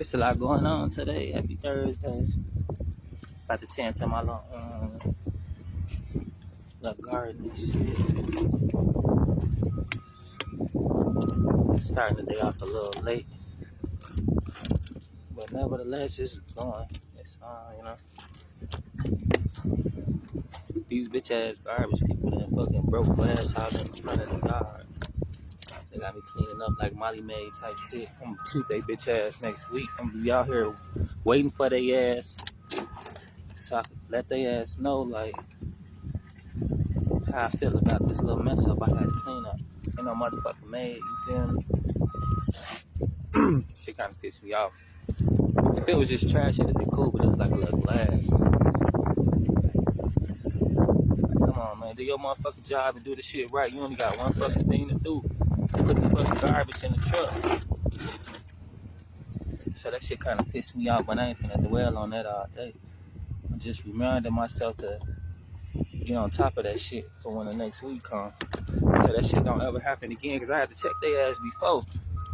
It's a lot going on today. Happy Thursday. About to tend to my little garden and shit. Starting the day off a little late. But nevertheless, it's going. It's These bitch ass garbage people that fucking broke glass out in front of the yard. They got me cleaning up like Molly Mae type shit. I'm gonna shoot they bitch ass next week. I'm gonna be out here waiting for they ass so I can let they ass know like how I feel about this little mess up I had to clean up. Ain't no motherfucking maid, you feel me? Shit kinda pissed me off. If it was just trash, it'd be cool, but it was like a little glass. Come on, man, do your motherfucking job and do the shit right. You only got one fucking thing to do. Put the fucking garbage in the truck. So that shit kinda pissed me off, but I ain't finna dwell on that all day. I'm just reminding myself to get on top of that shit for when the next week comes. So that shit don't ever happen again, because I had to check their ass before.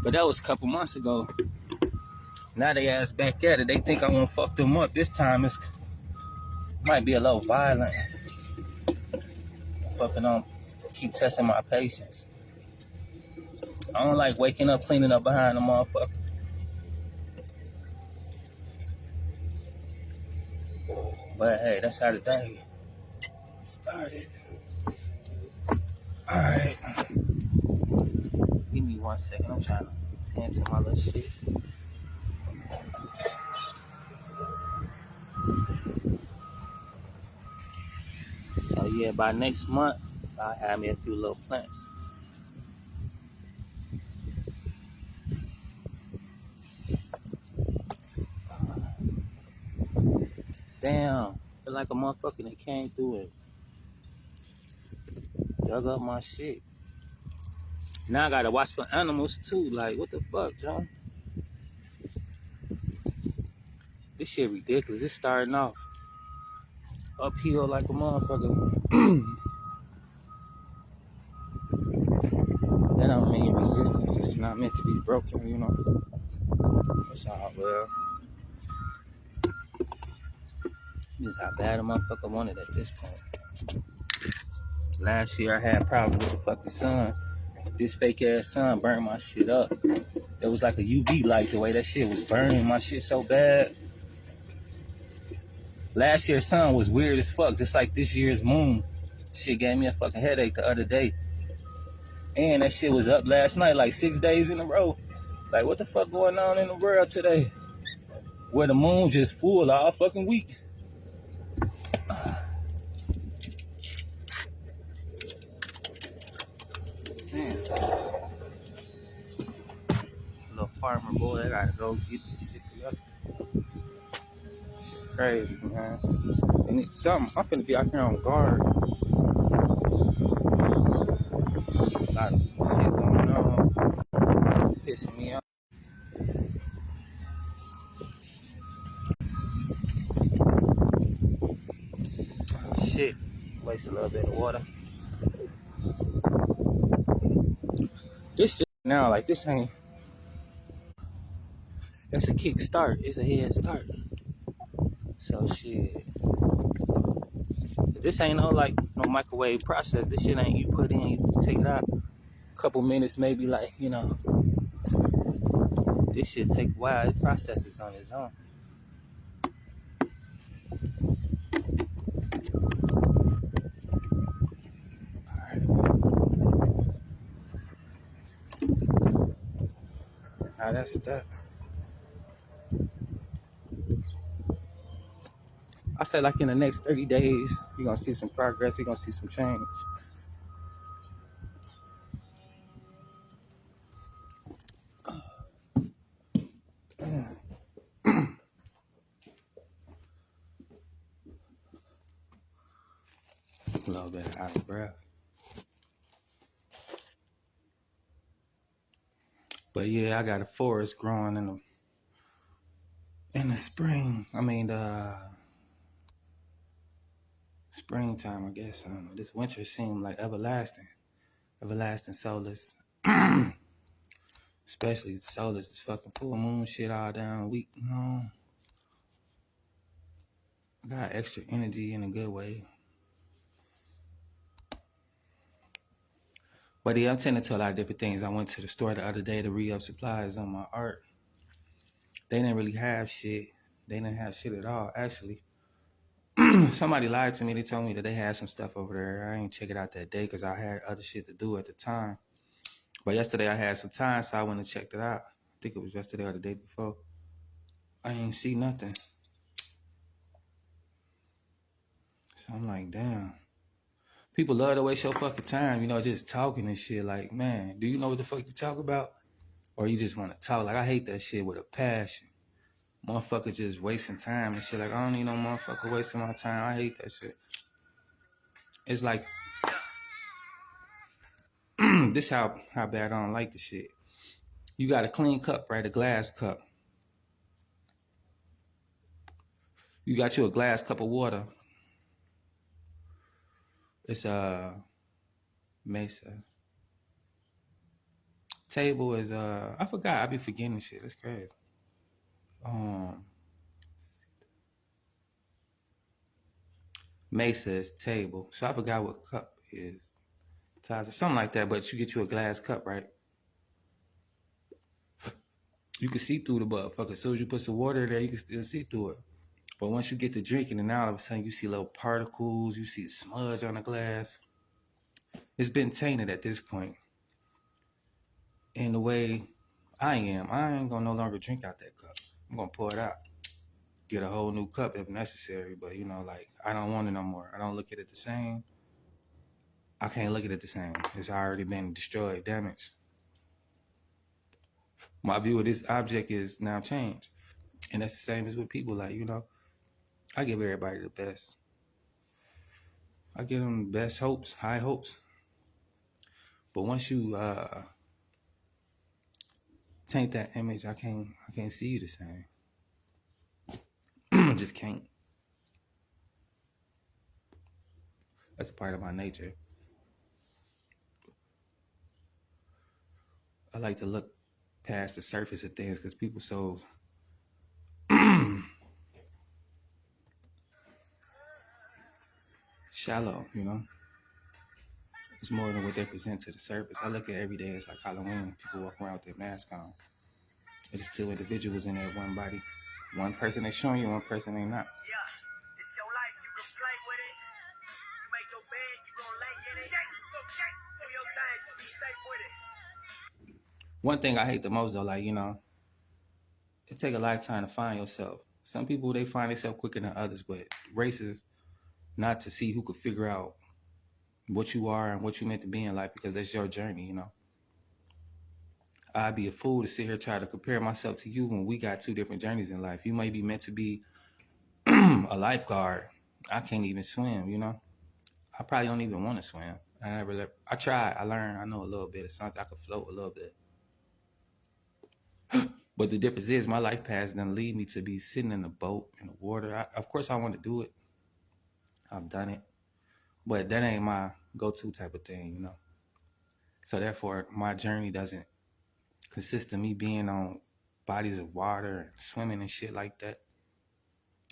But that was a couple months ago. Now they ass back at it. They think I won't fuck them up. This time it's might be a little violent. Fucking keep testing my patience. I don't like waking up cleaning up behind the motherfucker. But hey, that's how the day started. Alright. Give me 1 second. I'm trying to tend to my little shit. So yeah, by next month, I'll have me a few little plants. Damn, feel like a motherfucker that came through and dug up my shit. Now I gotta watch for animals too. Like, what the fuck, John? This shit ridiculous. It's starting off uphill like a motherfucker. That don't mean resistance. It's not meant to be broken, you know. It's all well. This is how bad a motherfucker wanted at this point. Last year I had problems with the fucking sun. This fake ass sun burned my shit up. It was like a UV light the way that shit was burning my shit so bad. Last year's sun was weird as fuck, just like this year's moon. Shit gave me a fucking headache the other day. And that shit was up last night like 6 days in a row. Like, what the fuck going on in the world today? Where the moon just full all fucking week. Damn. Little farmer boy, I gotta go get this shit together. Shit crazy, man. And it's something. I'm finna be out here on guard. There's a lot of shit going on. Pissing me off. Shit. Waste a little bit of water. This just now, like, this ain't. It's a kick start. It's a head start. So shit. This ain't no like no microwave process. This shit ain't you put in, you take it out. A couple minutes, maybe, like, you know. This shit take a while. It processes on its own. Now that's that. I say like in the next 30 days, you're gonna see some progress, you're gonna see some change. A little bit out of breath. But yeah, I got a forest growing in the spring. I mean the springtime, I guess. I don't know. This winter seemed like everlasting. Everlasting solace. Especially the solars, this fucking full moon shit all down week, you know. I got extra energy in a good way. But yeah, I'm tending to a lot of different things. I went to the store the other day to re-up supplies on my art. They didn't really have shit. They didn't have shit at all, actually. Somebody lied to me. They told me that they had some stuff over there. I ain't check it out that day because I had other shit to do at the time. But yesterday I had some time, so I went and checked it out. I think it was yesterday or the day before. I ain't see nothing. So I'm like, damn. People love to waste your fucking time, you know, just talking and shit. Like, man, do you know what the fuck you talk about? Or you just want to talk? Like, I hate that shit with a passion. Motherfucker just wasting time and shit. Like, I don't need no motherfucker wasting my time. I hate that shit. It's like, this how bad I don't like the shit. You got a clean cup, right? A glass cup. You got you a glass cup of water. It's a Mesa. Table is I forgot. I be forgetting shit. That's crazy. Mesa is table. So I forgot what cup is. Something like that, but you get you a glass cup, right? You can see through the motherfucker. As soon as you put some water in there, you can still see through it. But once you get to drinking, and now all of a sudden you see little particles, you see smudge on the glass. It's been tainted at this point. And the way I ain't gonna no longer drink out that cup. I'm gonna pour it out. Get a whole new cup if necessary. But you know, like, I don't want it no more. I don't look at it the same. I can't look at it the same. It's already been destroyed, damaged. My view of this object is now changed. And that's the same as with people. Like, you know, I give everybody the best. I give them the best hopes, high hopes. But once you taint that image, I can't see you the same. Just can't. That's a part of my nature. I like to look past the surface of things because people so shallow, you know. It's more than what they present to the surface. I look at every day as like Halloween. People walk around with their mask on. It's two individuals in that one body. One person is showing you, one person ain't not. Yeah, it's your life, you can play with it. You make your bed, you gon' lay in it. Do your thing, just be safe with it. One thing I hate the most though, like, you know, it take a lifetime to find yourself. Some people, they find themselves quicker than others, but races not to see who could figure out what you are and what you meant to be in life because that's your journey, you know. I'd be a fool to sit here try to compare myself to you when we got two different journeys in life. You may be meant to be a lifeguard. I can't even swim, you know. I probably don't even want to swim. I tried. I learned. I know a little bit of something. I could float a little bit. But the difference is my life path doesn't lead me to be sitting in a boat in the water. Of course, I want to do it. I've done it. But that ain't my go-to type of thing, you know. So therefore, my journey doesn't consist of me being on bodies of water and swimming and shit like that.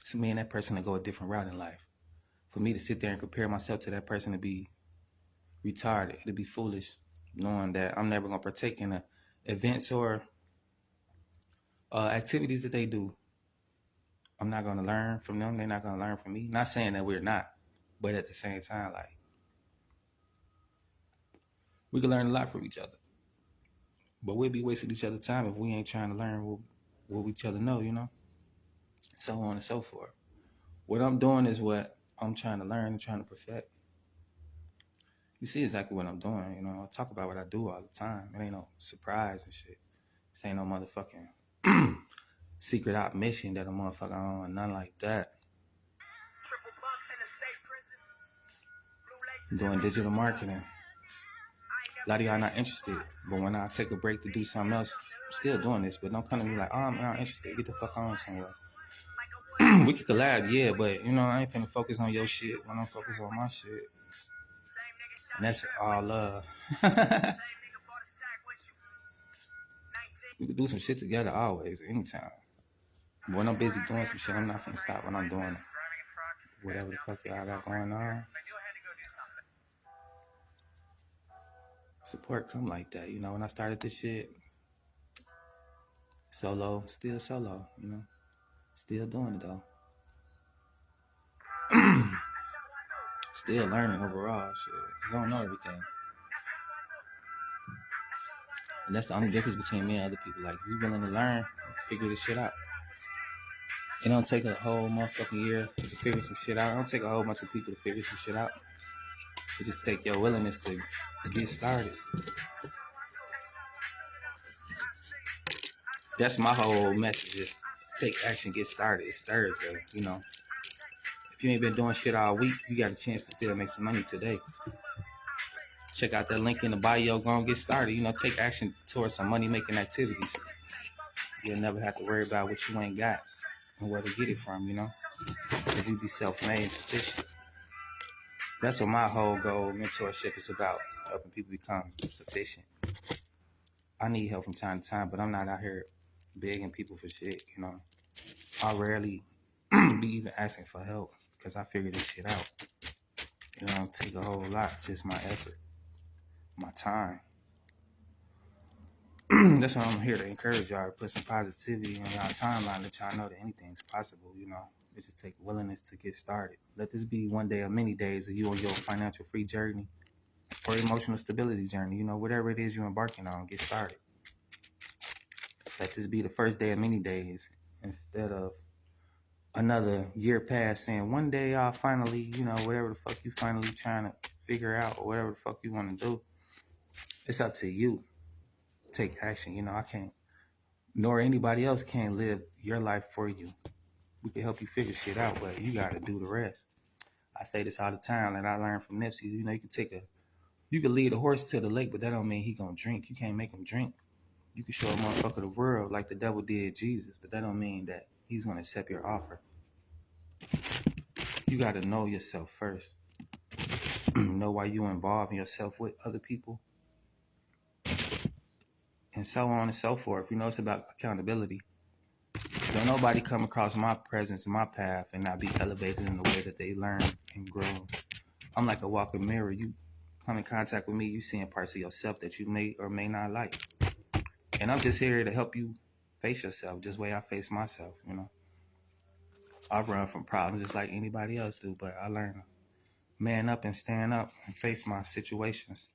So me and that person to go a different route in life. For me to sit there and compare myself to that person to be retarded, to be foolish, knowing that I'm never going to partake in the events or activities that they do. I'm not going to learn from them. They're not going to learn from me. Not saying that we're not, but at the same time, like, we can learn a lot from each other. But we'll be wasting each other's time if we ain't trying to learn what each other know, you know? So on and so forth. What I'm doing is what I'm trying to learn and trying to perfect. You see exactly what I'm doing, you know? I talk about what I do all the time. It ain't no surprise and shit. This ain't no motherfucking secret op mission that a motherfucker on, nothing like that. I'm doing digital marketing. A lot of y'all not interested, but when I take a break to do something else, I'm still doing this, but don't come to me like, oh, I'm not interested. Get the fuck on somewhere. We could collab, yeah, but, you know, I ain't finna focus on your shit when I'm focused on my shit. And that's all love. We could do some shit together always, anytime. But when I'm busy doing some shit, I'm not finna stop when I'm doing whatever the fuck y'all got going on. Support come like that, you know. When I started this shit, solo, still solo, you know. Still doing it though. Still learning overall, shit. Cause I don't know everything. And that's the only difference between me and other people. Like, you willing to learn, figure this shit out. It don't take a whole motherfucking year to figure some shit out. It don't take a whole bunch of people to figure some shit out. It just take your willingness to get started. That's my whole message. Just take action, get started. It's Thursday, you know. If you ain't been doing shit all week, you got a chance to still make some money today. Check out that link in the bio. Go and get started. You know, take action towards some money-making activities. You'll never have to worry about what you ain't got and where to get it from, you know. Because you be self-made and sufficient. That's what my whole goal, mentorship, is about. Helping people become sufficient. I need help from time to time, but I'm not out here begging people for shit, you know. I rarely be even asking for help because I figure this shit out. It don't take a whole lot, just my effort, my time. That's why I'm here to encourage y'all to put some positivity in y'all timeline, that y'all know that anything's possible, you know. It just takes willingness to get started. Let this be one day or many days of you on your financial free journey or emotional stability journey, you know, whatever it is you're embarking on, get started. Let this be the first day of many days instead of another year past saying one day I'll finally, you know, whatever the fuck you finally trying to figure out or whatever the fuck you want to do. It's up to you. Take action. You know, I can't, nor anybody else can live your life for you. We can help you figure shit out, but you got to do the rest. I say this all the time, and I learned from Nipsey. You know, you can lead a horse to the lake, but that don't mean he gonna drink. You can't make him drink. You can show a motherfucker the world like the devil did Jesus, but that don't mean that he's gonna accept your offer. You got to know yourself first. Know why you involving yourself with other people. And so on and so forth. You know, it's about accountability. Don't nobody come across my presence and my path and not be elevated in the way that they learn and grow. I'm like a walking mirror. You come in contact with me, you seeing parts of yourself that you may or may not like. And I'm just here to help you face yourself just the way I face myself, you know. I run from problems just like anybody else do, but I learn to man up and stand up and face my situations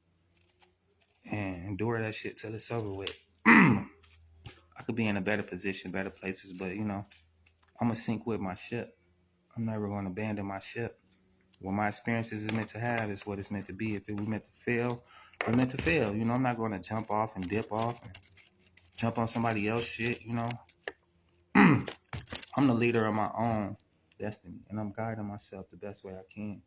and endure that shit till it's over with. I could be in a better position, better places, but, you know, I'm going to sink with my ship. I'm never going to abandon my ship. What my experiences is meant to have is what it's meant to be. If it was meant to fail, we're meant to fail. You know, I'm not going to jump off and dip off and jump on somebody else's shit, you know. I'm the leader of my own destiny, and I'm guiding myself the best way I can.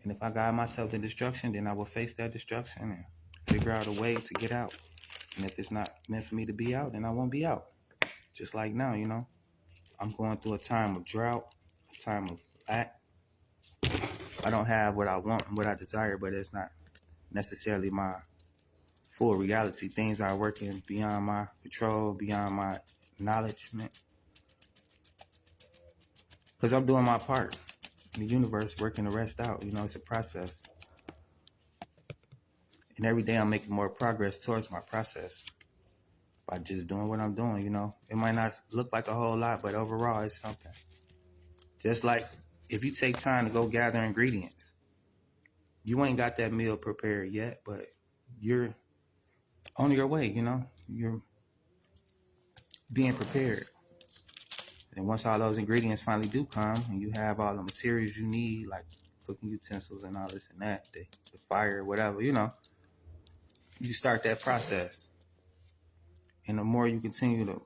And if I guide myself to destruction, then I will face that destruction and figure out a way to get out. And if it's not meant for me to be out, then I won't be out. Just like now, you know. I'm going through a time of drought, a time of lack. I don't have what I want and what I desire, but it's not necessarily my full reality. Things are working beyond my control, beyond my acknowledgement. Because I'm doing my part. The universe working the rest out. You know, it's a process. And every day I'm making more progress towards my process by just doing what I'm doing, you know. It might not look like a whole lot, but overall it's something. Just like if you take time to go gather ingredients, you ain't got that meal prepared yet, but you're on your way, you know. You're being prepared. And once all those ingredients finally do come and you have all the materials you need, like cooking utensils and all this and that, the fire, whatever, you know, you start that process. And the more you continue to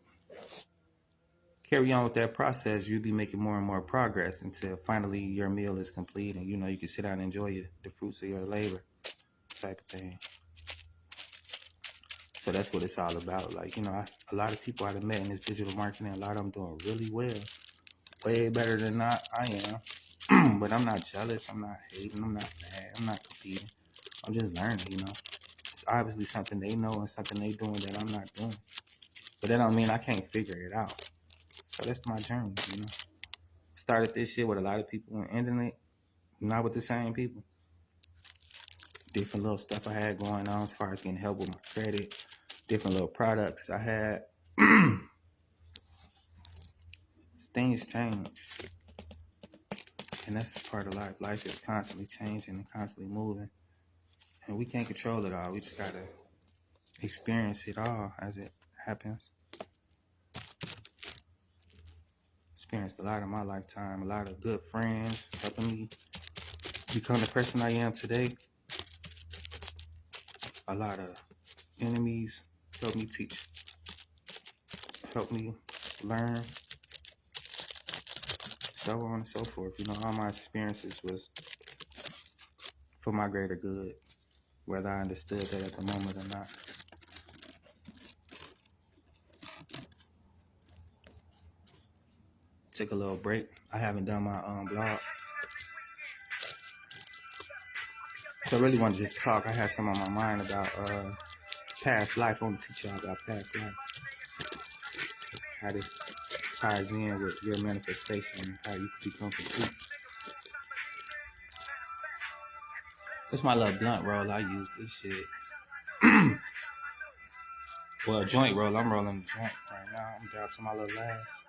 carry on with that process, you'll be making more and more progress until finally your meal is complete and, you know, you can sit down and enjoy the fruits of your labor type of thing. So that's what it's all about. Like, you know, a lot of people I've met in this digital marketing, a lot of them doing really well. Way better than I am. But I'm not jealous. I'm not hating. I'm not mad. I'm not competing. I'm just learning, you know. It's obviously something they know and something they doing that I'm not doing. But that don't mean I can't figure it out. So that's my journey, you know. Started this shit with a lot of people and ending it not with the same people. Different little stuff I had going on as far as getting help with my credit, different little products I had. Things change. And that's part of life. Life is constantly changing and constantly moving. And we can't control it all. We just gotta experience it all as it happens. Experienced a lot in my lifetime, a lot of good friends helping me become the person I am today. A lot of enemies helped me teach, helped me learn, so on and so forth. You know, all my experiences was for my greater good, whether I understood that at the moment or not. Took a little break. I haven't done my blogs. So I really want to just talk. I had some on my mind about past life. I want to teach y'all about past life. How this ties in with your manifestation and how you can become complete. It's my little blunt roll. I use this shit. Well, a joint roll. I'm rolling the joint right now. I'm down to my little last.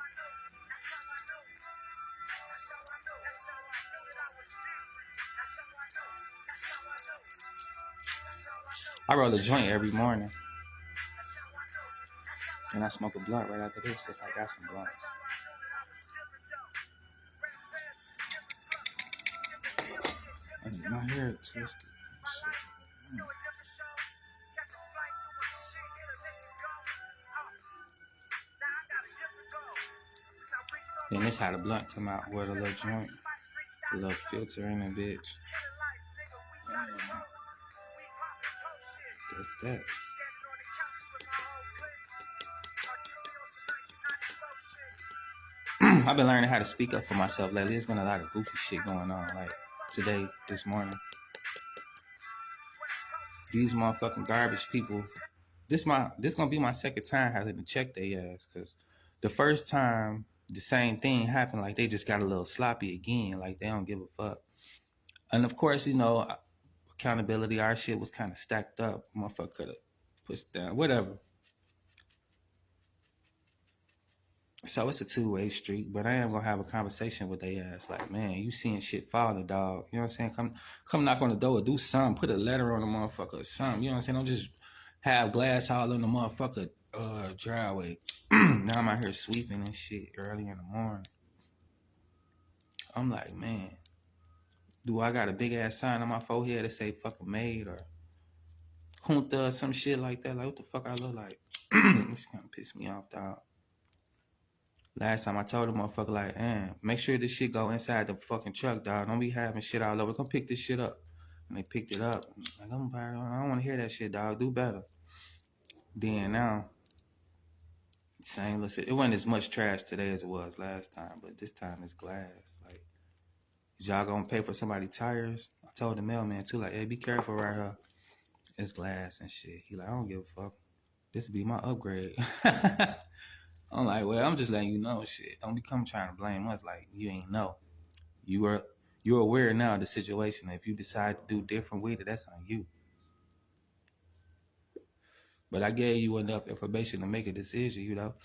I roll a joint every morning. And I smoke a blunt right after this if I got some blunts. I need my hair twisted. Then this how the blunt come out with a little joint. A little filter in it, bitch. That's that. I've been learning how to speak up for myself lately. There's been a lot of goofy shit going on. Like today, this morning. These motherfucking garbage people. This gonna be my second time having to check their ass. Cause the first time the same thing happened, like they just got a little sloppy again. Like they don't give a fuck. And of course, you know, accountability, our shit was kind of stacked up. Motherfucker could have pushed down, whatever. So it's a two-way street, but I am gonna have a conversation with they ass. Like, man, you seeing shit falling, dog. You know what I'm saying? Come knock on the door, do something, put a letter on the motherfucker or something. You know what I'm saying? Don't just have glass all in the motherfucker driveway. Now I'm out here sweeping and shit early in the morning. I'm like, man, do I got a big ass sign on my forehead that say fucking made or Kunta or some shit like that? Like, what the fuck I look like? This kind of piss me off, dog. Last time I told the motherfucker, like, make sure this shit go inside the fucking truck, dog. Don't be having shit all over. Come pick this shit up. And they picked it up. Like, I don't want to hear that shit, dog. Do better. Then now, same. Listen, it wasn't as much trash today as it was last time, but this time it's glass. Like, is y'all gonna pay for somebody's tires? I told the mailman too, like, hey, be careful right here. It's glass and shit. He like, I don't give a fuck. This will be my upgrade. I'm like, well, I'm just letting you know, shit. Don't become trying to blame us like you ain't know. You're aware now of the situation. If you decide to do different with it, that's on you. But I gave you enough information to make a decision, you know.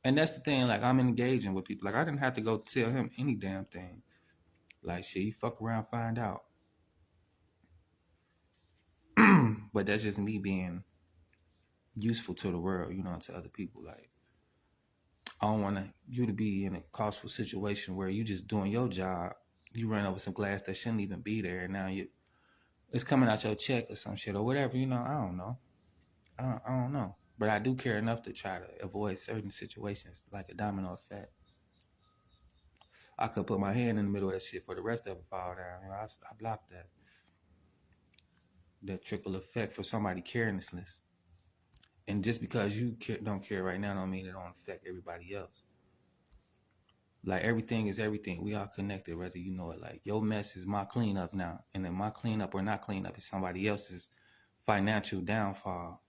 And that's the thing, like, I'm engaging with people. Like, I didn't have to go tell him any damn thing. Like, shit, you fuck around, find out. But that's just me being useful to the world, you know, to other people. Like, I don't want you to be in a costful situation where you just doing your job. You run over some glass that shouldn't even be there, and now it's coming out your check or some shit or whatever, you know. I don't know. I don't know. But I do care enough to try to avoid certain situations, like a domino effect. I could put my hand in the middle of that shit for the rest of it fall down. You know, I blocked that. That trickle effect for somebody carelessness. And just because you don't care right now don't mean it don't affect everybody else. Like, everything is everything. We all connected, whether you know it. Like, your mess is my cleanup now. And then my cleanup or not cleanup is somebody else's financial downfall.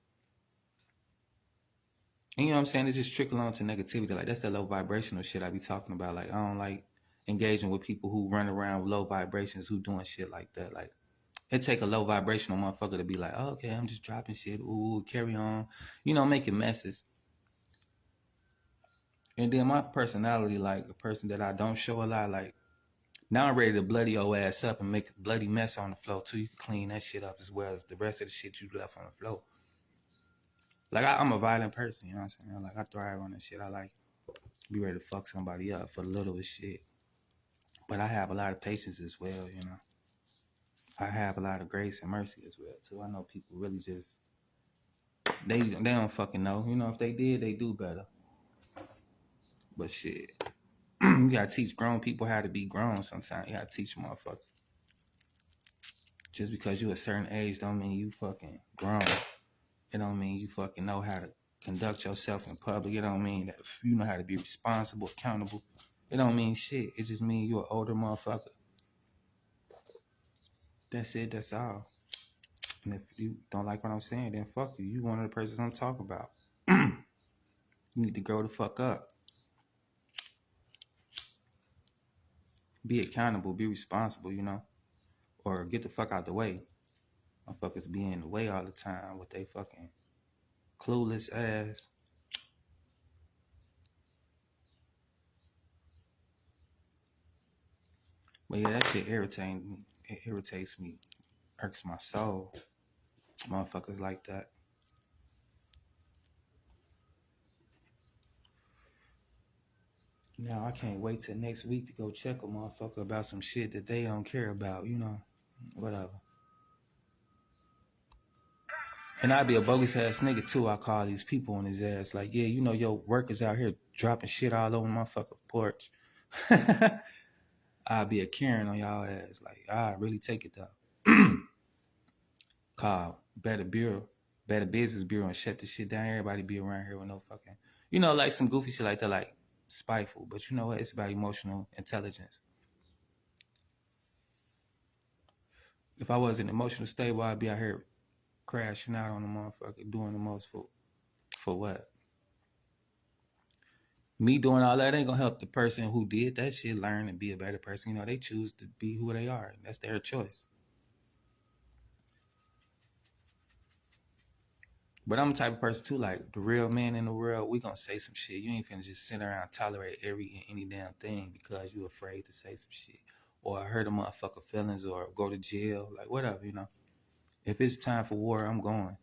And you know what I'm saying? It's just trickle on to negativity. Like, that's that low vibrational shit I be talking about. Like, I don't like engaging with people who run around with low vibrations, who doing shit like that. Like, it take a low vibrational motherfucker to be like, oh, okay, I'm just dropping shit. Ooh, carry on. You know, making messes. And then my personality, like a person that I don't show a lot, like, now I'm ready to bloody your ass up and make a bloody mess on the floor too. You can clean that shit up as well as the rest of the shit you left on the floor. Like, I'm a violent person, you know what I'm saying? Like, I thrive on that shit. I like be ready to fuck somebody up for the littlest shit. But I have a lot of patience as well, you know. I have a lot of grace and mercy as well too. I know people really just they don't fucking know. You know, if they did, they do better. But shit, you gotta teach grown people how to be grown. Sometimes you gotta teach motherfuckers. Just because you a certain age don't mean you fucking grown. It don't mean you fucking know how to conduct yourself in public. It don't mean that you know how to be responsible, accountable. It don't mean shit. It just mean you an older motherfucker. That's it. That's all. And if you don't like what I'm saying, then fuck you. You one of the persons I'm talking about. You need to grow the fuck up. Be accountable. Be responsible, you know? Or get the fuck out the way. Motherfuckers be in the way all the time with they fucking clueless ass. But yeah, that shit irritates me. It irritates me. Irks my soul. Motherfuckers like that. Now I can't wait till next week to go check a motherfucker about some shit that they don't care about, you know. Whatever. And I'd be a bogus ass nigga too. I call these people on his ass like, yeah, you know your workers out here dropping shit all over my fucking porch. I'd be a Karen on y'all ass. Like, I really take it though. Call Better Business Bureau and shut the shit down. Everybody be around here with no fucking, you know, like some goofy shit like that, like spiteful. But you know what? It's about emotional intelligence. If I wasn't emotional stable, I'd be out here crashing out on the motherfucker, doing the most for what? Me doing all that ain't gonna help the person who did that shit learn and be a better person. You know, they choose to be who they are. That's their choice. But I'm the type of person too, like the real man in the world, we gonna say some shit. You ain't finna just sit around and tolerate every and any damn thing because you afraid to say some shit. Or hurt a motherfucker feelings or go to jail. Like whatever, you know. If it's time for war, I'm going.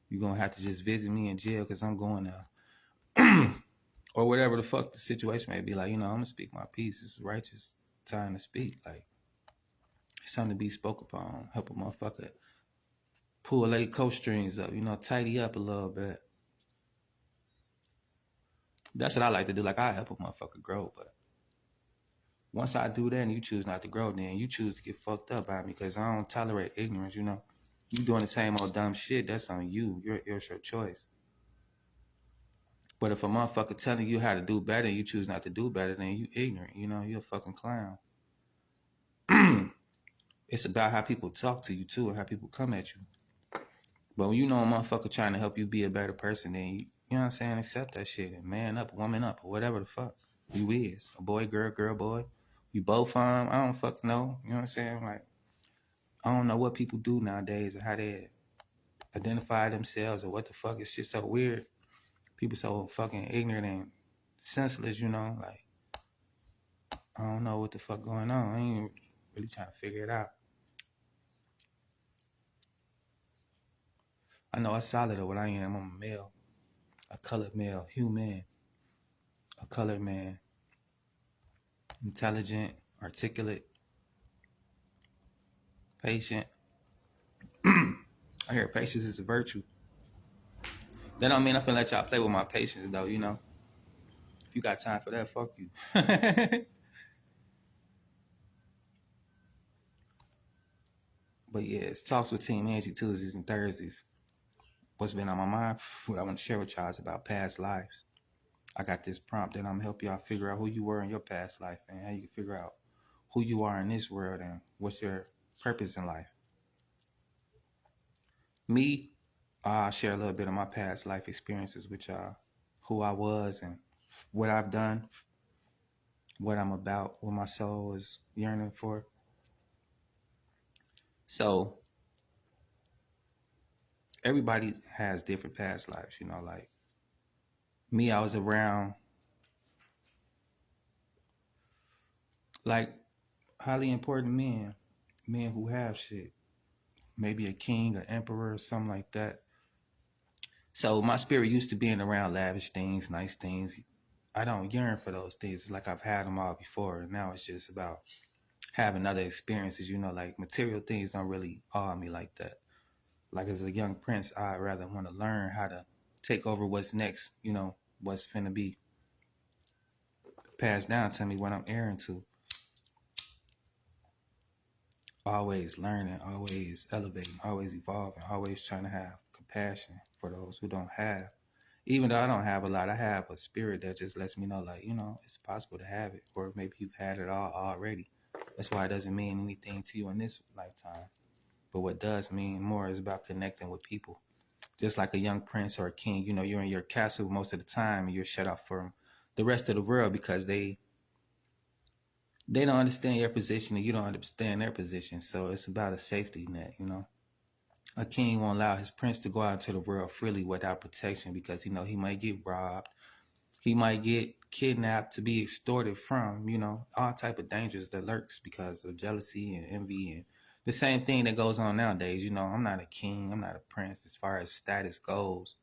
You're gonna have to just visit me in jail because I'm going now. Or whatever the fuck the situation may be. Like, you know, I'm gonna speak my piece. It's a righteous time to speak. Like, it's something to be spoke upon. Help a motherfucker pull their coat strings up, you know, tidy up a little bit. That's what I like to do. Like, I help a motherfucker grow, but once I do that and you choose not to grow, then you choose to get fucked up by me because I don't tolerate ignorance, you know. You doing the same old dumb shit, that's on you. It's your choice. But if a motherfucker telling you how to do better and you choose not to do better, then you ignorant, you know, you're a fucking clown. It's about how people talk to you too, and how people come at you. But when you know a motherfucker trying to help you be a better person, then you know what I'm saying, accept that shit and man up, woman up, or whatever the fuck you is. A boy, girl, boy. You both I don't fucking know. You know what I'm saying? Like, I don't know what people do nowadays or how they identify themselves or what the fuck. It's just so weird. People so fucking ignorant and senseless, you know? Like, I don't know what the fuck going on. I ain't really trying to figure it out. I know I'm solid at what I am. I'm a male, a colored male, human, a colored man, intelligent, articulate, patient. I hear patience is a virtue. That don't mean I'm finna let y'all play with my patience though, you know. If you got time for that, fuck you. But yeah, it's Talks with Team Angie Tuesdays and Thursdays. What's been on my mind, what I want to share with y'all is about past lives. I got this prompt that I'm gonna help y'all figure out who you were in your past life and how you can figure out who you are in this world and what's your purpose in life. Me, I'll share a little bit of my past life experiences with y'all. who I was and what I've done, what I'm about, what my soul is yearning for. So everybody has different past lives, you know, like me, I was around like highly important men who have shit. Maybe a king, an emperor, or something like that. So my spirit used to being around lavish things, nice things. I don't yearn for those things. It's like I've had them all before. And now it's just about having other experiences, you know, like material things don't really awe me like that. Like as a young prince, I'd rather want to learn how to take over what's next, you know, what's finna be passed down to me, what I'm heiring to. Always learning, always elevating, always evolving, always trying to have compassion for those who don't have. Even though I don't have a lot, I have a spirit that just lets me know, like, you know, it's possible to have it, or maybe you've had it all already. That's why it doesn't mean anything to you in this lifetime. But what does mean more is about connecting with people. Just like a young prince or a king, you know, you're in your castle most of the time and you're shut off from the rest of the world because they don't understand your position and you don't understand their position. So it's about a safety net, you know. A king won't allow his prince to go out into the world freely without protection because, you know, he might get robbed. He might get kidnapped to be extorted from, you know, all type of dangers that lurks because of jealousy and envy and the same thing that goes on nowadays. You know, I'm not a king, I'm not a prince as far as status goes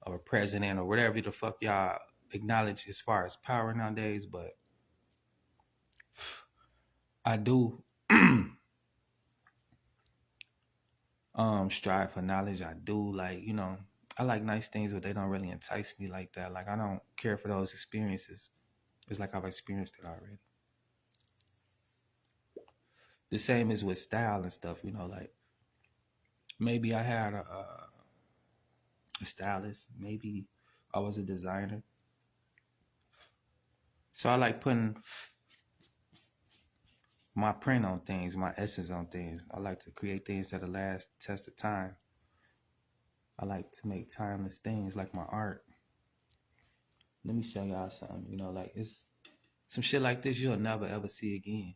or president or whatever the fuck y'all acknowledge as far as power nowadays, but I do strive for knowledge. I do like, you know, I like nice things, but they don't really entice me like that. Like I don't care for those experiences. It's like I've experienced it already. The same as with style and stuff, you know, like maybe I had a stylist, maybe I was a designer. So I like putting my print on things, my essence on things. I like to create things that'll last the test of time. I like to make timeless things like my art. Let me show y'all something, you know, like it's some shit like this you'll never ever see again.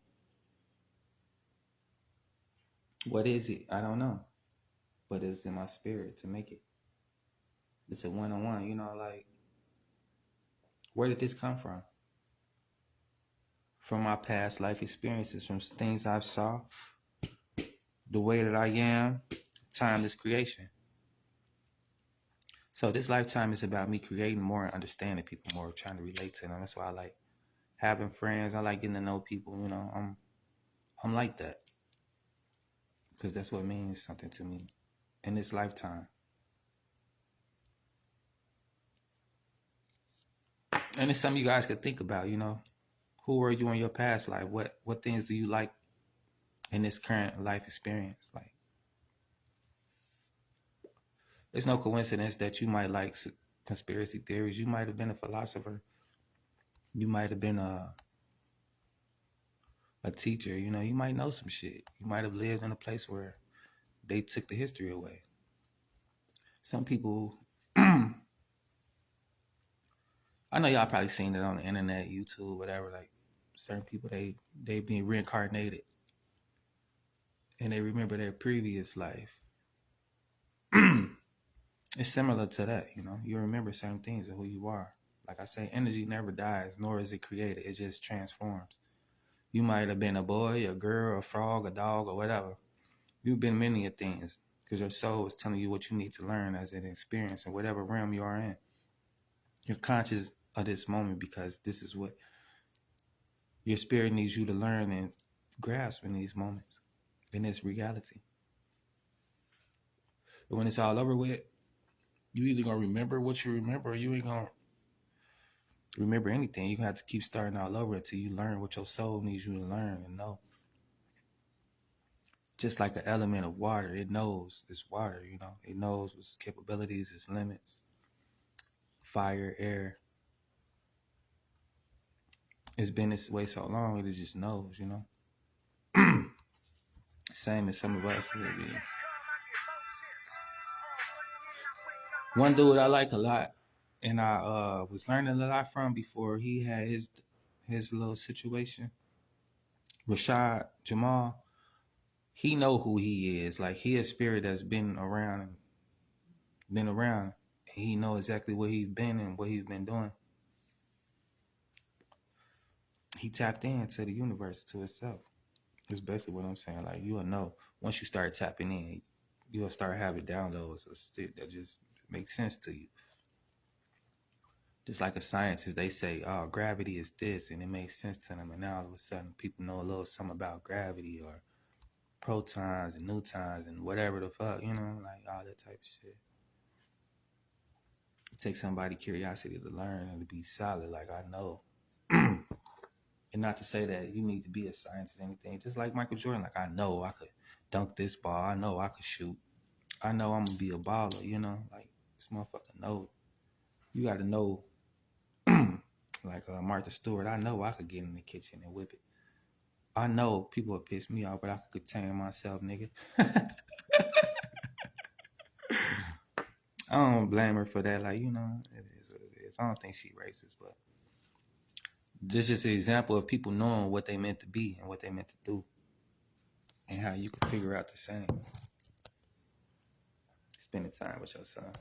What is it? I don't know. But it's in my spirit to make it. It's a one-on-one, you know, like where did this come from? From my past life experiences, from things I've saw, the way that I am, timeless creation. So this lifetime is about me creating more and understanding people more, trying to relate to them. That's why I like having friends. I like getting to know people. You know, I'm like that because that's what means something to me in this lifetime. And it's something you guys could think about. You know, who were you in your past life? What things do you like in this current life experience? Like, it's no coincidence that you might like conspiracy theories. You might have been a philosopher. You might have been a teacher. You know, you might know some shit. You might have lived in a place where they took the history away. Some people, I know y'all probably seen it on the internet, YouTube, whatever. Like certain people, they being reincarnated, and they remember their previous life. It's similar to that, you know. You remember certain things of who you are. Like I say, energy never dies, nor is it created. It just transforms. You might have been a boy, a girl, a frog, a dog, or whatever. You've been many of things because your soul is telling you what you need to learn as an experience in whatever realm you are in. You're conscious of this moment because this is what your spirit needs you to learn and grasp in these moments, in this reality. But when it's all over with, you either gonna remember what you remember or you ain't gonna remember anything. You have to keep starting all over until you learn what your soul needs you to learn and know. Just like an element of water, it knows it's water, you know. It knows its capabilities, its limits. Fire, air. It's been this way so long, it just knows, you know. Same as some of us. One dude I like a lot, and I was learning a lot from before he had his little situation. Rashad Jamal, he know who he is. Like he a spirit that's been around. And he know exactly where he's been and what he's been doing. He tapped into the universe, to itself. That's basically what I'm saying. Like you'll know once you start tapping in, you'll start having downloads of shit that just makes sense to you. Just like a scientist, they say, "Oh, gravity is this," and it makes sense to them. And now all of a sudden, people know a little something about gravity or protons and neutrons and whatever the fuck, like all that type of shit. It takes somebody curiosity to learn and to be solid. Like I know. And not to say that you need to be a scientist or anything. Just like Michael Jordan, like I know I could dunk this ball. I know I could shoot. I know I'm gonna be a baller. Like this motherfucker know. You got to know. Like Martha Stewart, I know I could get in the kitchen and whip it. I know people would piss me off, but I could contain myself, nigga. I don't blame her for that. Like it is what it is. I don't think she racist, but this is just an example of people knowing what they meant to be and what they meant to do, and how you can figure out the same. Spending time with your son.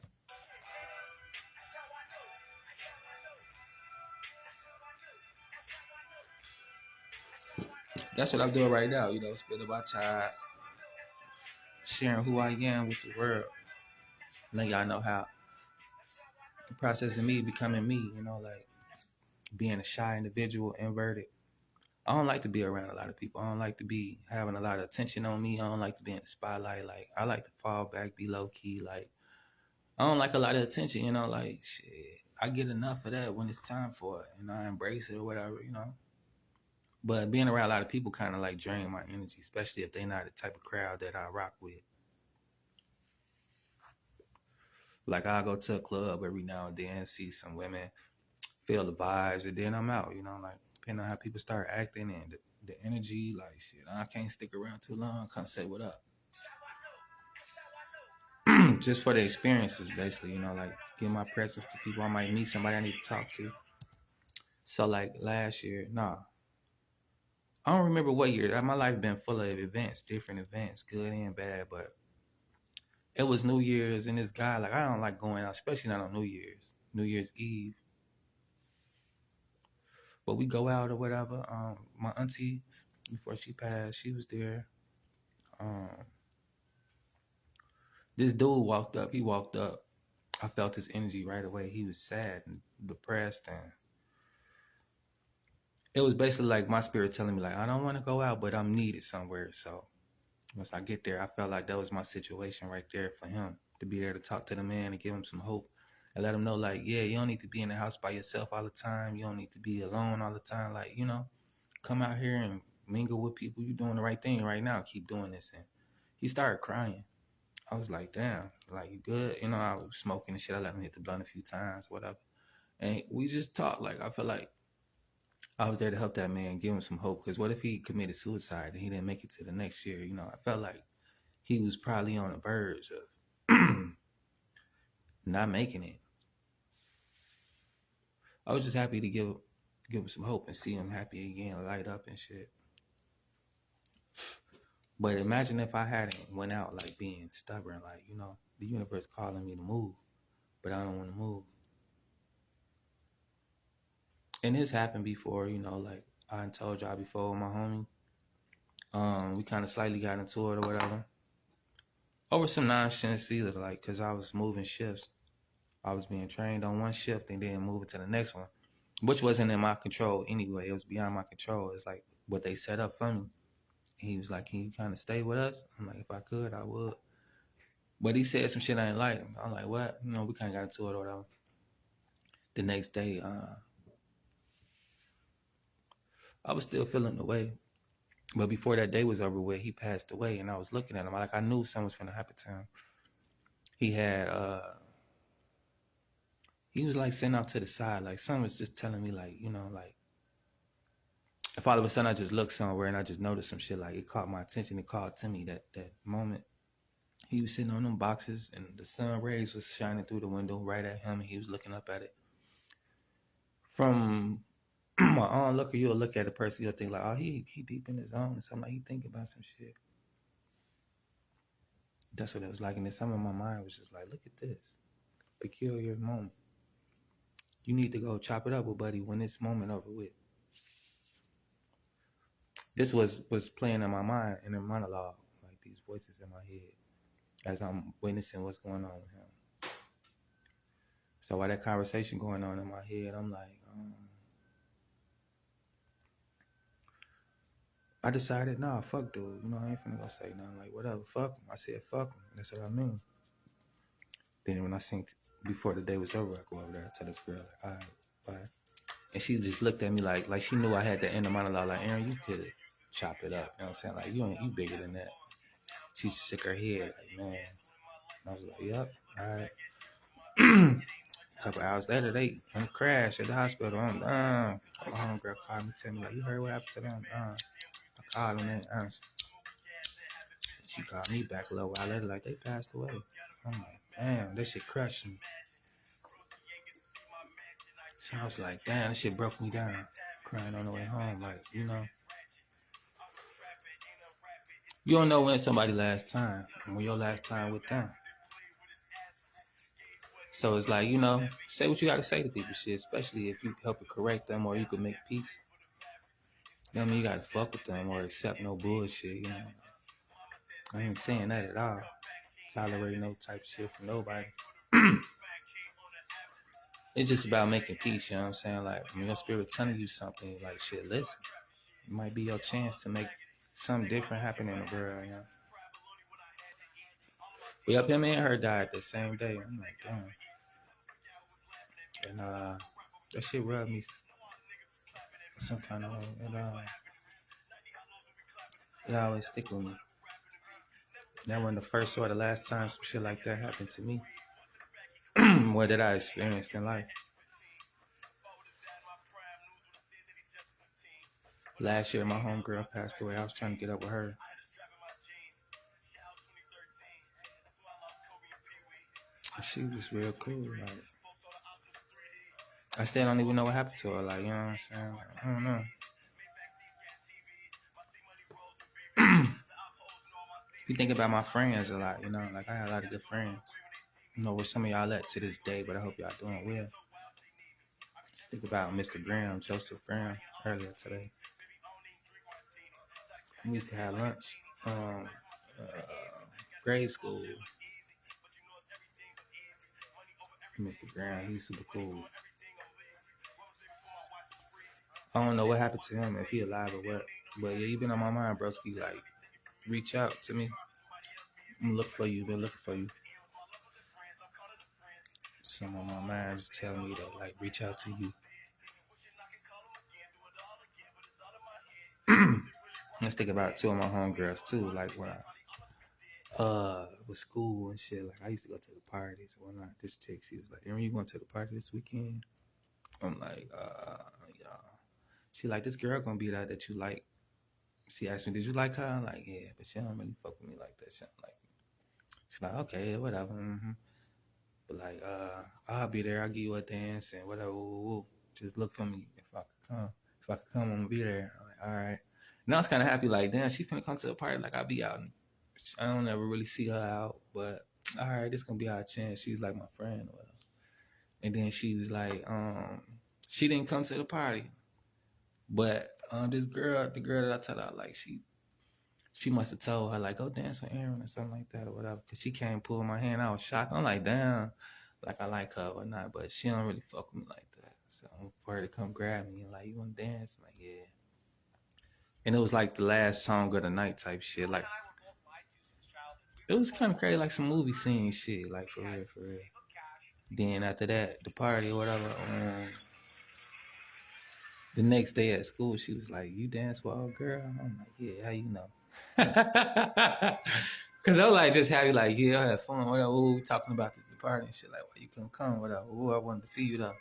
That's what I'm doing right now. Spending my time sharing who I am with the world. Letting y'all know how the process of me becoming me. Like being a shy individual, inverted. I don't like to be around a lot of people. I don't like to be having a lot of attention on me. I don't like to be in the spotlight. Like I like to fall back, be low key. Like I don't like a lot of attention. Like shit. I get enough of that when it's time for it, and I embrace it or whatever. But being around a lot of people kind of like drain my energy, especially if they're not the type of crowd that I rock with. Like I'll go to a club every now and then, see some women, feel the vibes, and then I'm out. Like depending on how people start acting and the energy, like shit, I can't stick around too long. Come say what up. Just for the experiences, basically. Like give my presence to people. I might meet somebody I need to talk to. So like last year, I don't remember what year. My life been full of events, different events, good and bad. But it was New Year's, and this guy, like I don't like going out, especially not on New Year's Eve. But we go out or whatever. My auntie, before she passed, she was there. This dude walked up. He walked up. I felt his energy right away. He was sad and depressed, and it was basically like my spirit telling me, like, I don't want to go out, but I'm needed somewhere. So once I get there, I felt like that was my situation right there for him, to be there to talk to the man and give him some hope and let him know, like, yeah, you don't need to be in the house by yourself all the time. You don't need to be alone all the time. Like, come out here and mingle with people. You're doing the right thing right now. Keep doing this. And he started crying. I was like, damn, like, you good? I was smoking and shit. I let him hit the blunt a few times, whatever. And we just talked. Like, I felt like I was there to help that man, give him some hope. Because what if he committed suicide and he didn't make it to the next year? I felt like he was probably on the verge of not making it. I was just happy to give him some hope and see him happy again, light up and shit. But imagine if I hadn't went out like being stubborn, like, the universe calling me to move, but I don't want to move. And this happened before, like I told y'all before, my homie. We kind of slightly got into it or whatever. Over some nonsense either, like, because I was moving shifts. I was being trained on one shift and then moving to the next one, which wasn't in my control anyway. It was beyond my control. It's like what they set up for me. He was like, can you kind of stay with us? I'm like, if I could, I would. But he said some shit I didn't like. I'm like, what? We kind of got into it or whatever. The next day, I was still feeling the way. But before that day was over with, he passed away. And I was looking at him. Like, I knew something was going to happen to him. He had, he was like sitting out to the side. Like, something was just telling me, like, like, if all of a sudden I just looked somewhere and I just noticed some shit, like, it caught my attention. It called to me that moment. He was sitting on them boxes, and the sun rays was shining through the window right at him, and he was looking up at it. From my onlooker, you'll look at a person, you'll think like, oh, he deep in his own or something. Like he thinking about some shit. That's what it was like. And then some of my mind was just like, look at this peculiar moment. You need to go chop it up with buddy when this moment over with. This was playing in my mind in a monologue, like these voices in my head as I'm witnessing what's going on with him. So while that conversation going on in my head, I'm like, I decided, nah, fuck dude. You know, I ain't finna go say nothing like whatever. Fuck him. I said fuck him. That's what I mean. Then when I seen before the day was over, I go over there and tell this girl like, all right, bye. And she just looked at me like she knew I had the end of monologue. Like, Aaron, you could have chopped it up. You know what I'm saying? Like, you bigger than that. She just shook her head like, man. I was like, yep, all right. A couple hours later, they crashed at the hospital. I'm done. My homegirl called me, tell me like, you heard what happened to them? I called them, they answered. She called me back a little while later, like they passed away. I'm like, damn, that shit crushed me. So I was like, damn, that shit broke me down. Crying on the way home, like, you know. You don't know when somebody last time, when your last time with them. So it's like, you know, say what you got to say to people, shit, especially if you help to correct them or you can make peace. You know what I mean? You got to fuck with them or accept no bullshit, you know. I ain't saying that at all. Tolerate no type of shit from nobody. It's just about making peace, you know what I'm saying? Like, when your spirit telling you something, like, shit, listen. It might be your chance to make something different happen in the world, you know? But yep, him and her died the same day. I'm like, damn. And that shit rubbed me some kind of way. And it always stick with me. That wasn't the first or the last time some shit like that happened to me. What did I experience in life? Last year, my homegirl passed away. I was trying to get up with her. She was real cool. Like, I still don't even know what happened to her. Like, you know what I'm saying? Like, I don't know. You think about my friends a lot, you know? Like, I had a lot of good friends. You know where some of y'all at to this day, but I hope y'all doing well. Think about Mr. Graham, Joseph Graham, earlier today. We used to have lunch, grade school. Mr. Graham, he's super cool. I don't know what happened to him, if he alive or what. But yeah, he been on my mind, broski. Like, reach out to me. I'm looking for you. Been looking for you. Some of my mind just telling me to like reach out to you. Let's think about two of my homegirls too. Like when I with school and shit. Like I used to go to the parties and whatnot. This chick, she was like, "Aaron, you going to the party this weekend?" I'm like, yeah. She like, this girl gonna be that you like. She asked me, did you like her? I'm like, yeah, but she don't really fuck with me like that. She don't like me. She's like, okay, whatever. Mm-hmm. But like, I'll be there. I'll give you a dance and whatever. Woo. Just look for me if I could come. If I could come, I'm gonna be there. I'm like, all right. Now I was kind of happy. Like, damn, she's gonna come to the party. Like, I'll be out. I don't ever really see her out, but all right, this gonna be our chance. She's like my friend or whatever. And then she was like, she didn't come to the party, but this girl, the girl that I told her, like, she must have told her, like, go dance with Aaron or something like that or whatever. Because she came pull my hand. I was shocked. I'm like, damn, like I like her or not, but she don't really fuck with me like that. So for her to come grab me and like, you want to dance? I'm like, yeah. And it was like the last song of the night type shit. Like, it was kind of crazy, like some movie scene shit, like for real, for real. Then after that, the party or whatever, the next day at school, she was like, you dance with old girl? I'm like, yeah, how you know? Because I was like, just happy, like, yeah, I had fun, whatever. Ooh, talking about the party and shit, like, why you couldn't come, whatever. Ooh, I wanted to see you, though.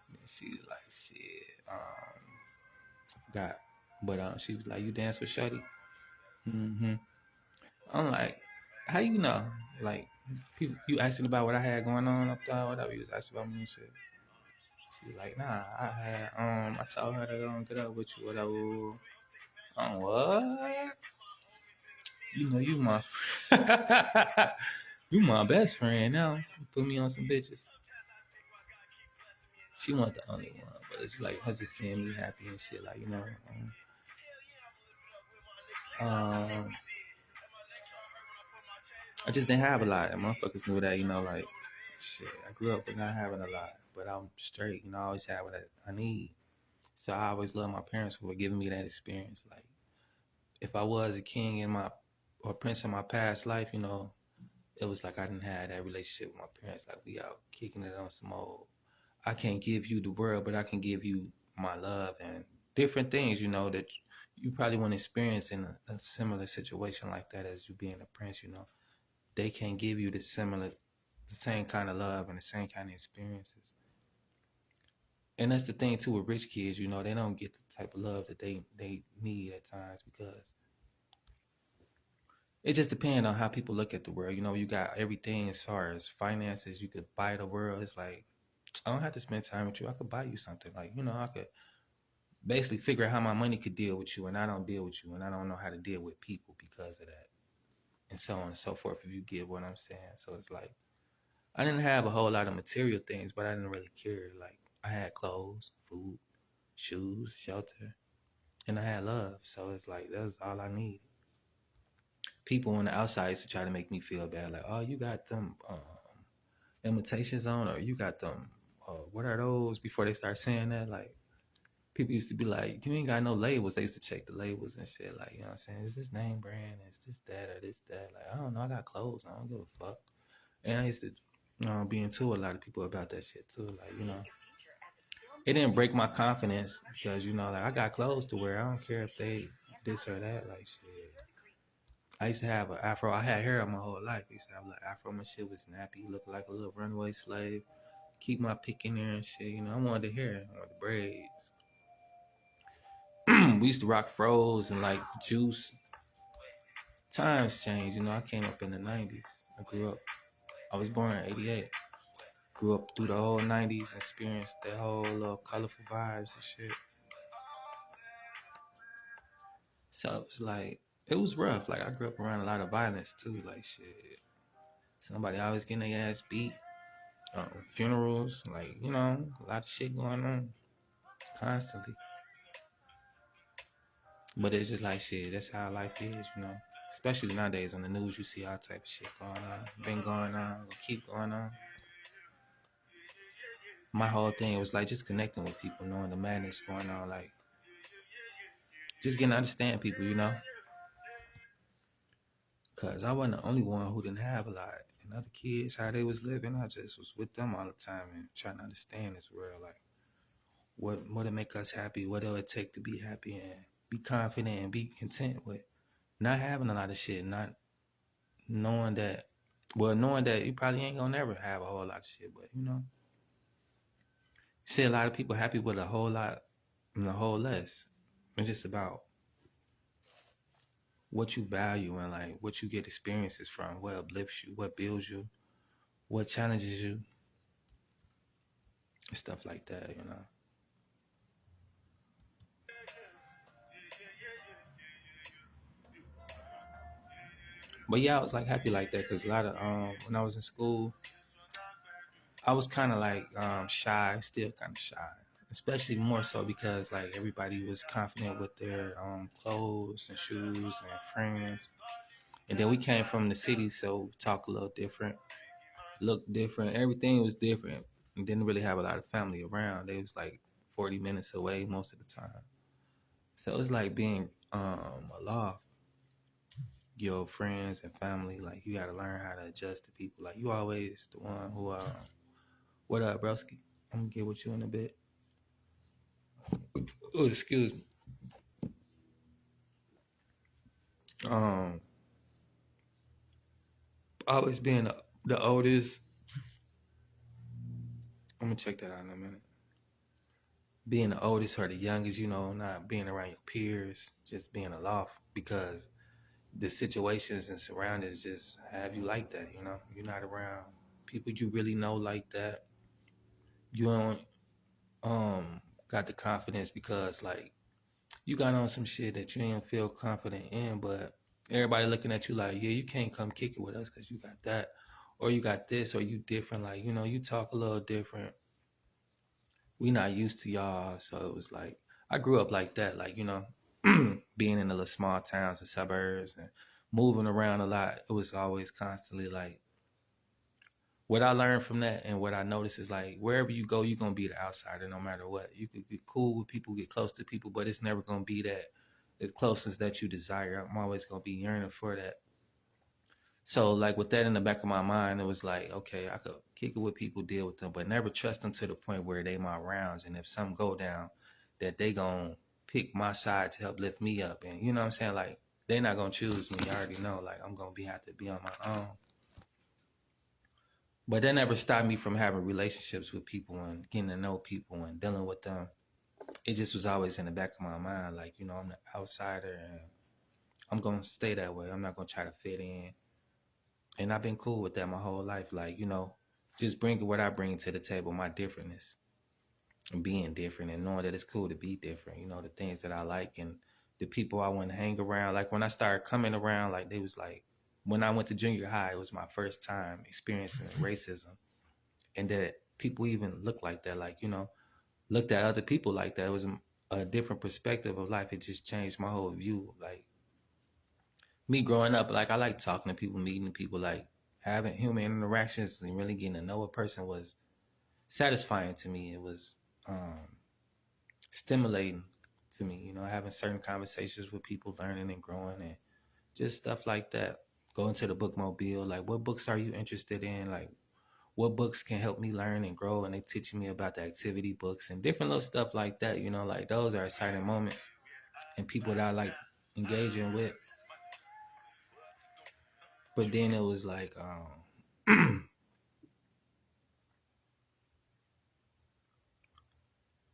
And she was like, shit, I forgot. But she was like, you dance with Shorty? Mm-hmm. I'm like, How you know? Like, people, you asking about what I had going on up there, whatever you was asking about me and shit. She like, nah, I told her to go and get up with you, whatever. What? You know, you my best friend now. You put me on some bitches. She wasn't the only one, but it's like her just seeing me happy and shit, like, you know. Um, I just didn't have a lot, and motherfuckers knew that, you know, like, shit, I grew up with not having a lot, but I'm straight, you know, I always have what I need. So I always love my parents for giving me that experience. Like, if I was a king in my, or prince in my past life, you know, it was like I didn't have that relationship with my parents. Like, we out kicking it on some old, I can't give you the world, but I can give you my love and different things, you know, that you probably want to experience in a similar situation like that as you being a prince, you know. They can't give you the same kind of love and the same kind of experiences. And that's the thing too with rich kids, you know, they don't get the type of love that they need at times because it just depends on how people look at the world. You know, you got everything as far as finances, you could buy the world. It's like, I don't have to spend time with you. I could buy you something. Like, you know, I could basically figure out how my money could deal with you, and I don't deal with you, and I don't know how to deal with people because of that, and so on and so forth, if you get what I'm saying. So it's like, I didn't have a whole lot of material things, but I didn't really care. Like, I had clothes, food, shoes, shelter, and I had love. So it's like, that's all I need. People on the outside used to try to make me feel bad, like, oh, you got them imitations on, or you got them, what are those, before they start saying that, like, people used to be like, you ain't got no labels. They used to check the labels and shit, like, you know what I'm saying, is this name brand, is this that, or this that, like, I don't know, I got clothes, I don't give a fuck. And I used to be into a lot of people about that shit too, like, you know, it didn't break my confidence because, you know, like, I got clothes to wear, I don't care if they this or that, like, shit. I used to have an afro. I had hair my whole life. I used to have like afro. My shit was nappy, look like a little runaway slave. Keep my pick in there and shit. You know, I wanted the hair. I wanted the braids. We used to rock fros and like juice. Times changed. You know, I came up in the 90s. I was born in 88. Grew up through the whole 90s, experienced that whole little colorful vibes and shit. So it was like, it was rough. Like, I grew up around a lot of violence too. Like, shit. Somebody always getting their ass beat. Funerals, like, you know, a lot of shit going on constantly. But it's just like, shit, that's how life is, you know. Especially nowadays on the news, you see all type of shit going on. Been going on, will keep going on. My whole thing was like just connecting with people, knowing the madness going on, like just getting to understand people, you know. Cause I wasn't the only one who didn't have a lot. And other kids, how they was living, I just was with them all the time and trying to understand this world, like what'll make us happy, what it'll take to be happy and be confident and be content with not having a lot of shit, not knowing that, well, knowing that you probably ain't gonna never have a whole lot of shit, but you know, you see a lot of people happy with a whole lot and a whole less. It's just about what you value and like what you get experiences from, what uplifts you, what builds you, what challenges you, and stuff like that, you know. But yeah, I was like happy like that because a lot of when I was in school, I was kind of like shy, still kind of shy, especially more so because like everybody was confident with their clothes and shoes and friends, and then we came from the city, so we talk a little different, look different, everything was different, and didn't really have a lot of family around. They was like 40 minutes away most of the time, so it's like being aloft your friends and family. Like you got to learn how to adjust to people. Like you always the one who what up, broski? I'm gonna get with you in a bit. Oh, excuse me. Um, always being the oldest. I'm gonna check that out in a minute. Being the oldest or the youngest, you know, not being around your peers, just being aloft because the situations and surroundings just have you like that, you know? You're not around people you really know like that. You don't got the confidence because like you got on some shit that you ain't feel confident in, but everybody looking at you like, yeah, you can't come kick it with us because you got that, or you got this, or you different. Like, you know, you talk a little different. We not used to y'all, so it was like I grew up like that, like you know, being in the little small towns and suburbs and moving around a lot. It was always constantly like what I learned from that and what I noticed is like wherever you go, you're gonna be the outsider no matter what. You could get cool with people, get close to people, but it's never gonna be that the closest that you desire. I'm always gonna be yearning for that. So like with that in the back of my mind, it was like, okay, I could kick it with people, deal with them, but never trust them to the point where they my rounds. And if something go down, that they gonna pick my side to help lift me up. And you know what I'm saying? Like they not gonna choose me. I already know. Like I'm gonna have to be on my own. But that never stopped me from having relationships with people and getting to know people and dealing with them. It just was always in the back of my mind, like, you know, I'm the outsider and I'm gonna stay that way. I'm not gonna try to fit in. And I've been cool with that my whole life. Like, you know, just bringing what I bring to the table, my differentness and being different and knowing that it's cool to be different, you know, the things that I like and the people I want to hang around. Like when I started coming around, like they was like, when I went to junior high, it was my first time experiencing racism and that people even look like that, like, you know, looked at other people like that. It was a different perspective of life. It just changed my whole view. Like me growing up, like I like talking to people, meeting people, like having human interactions and really getting to know a person was satisfying to me. It was stimulating to me, you know, having certain conversations with people, learning and growing and just stuff like that. Going to the bookmobile, like what books are you interested in? Like what books can help me learn and grow? And they teaching me about the activity books and different little stuff like that, you know, like those are exciting moments and people that I like engaging with. But then it was like,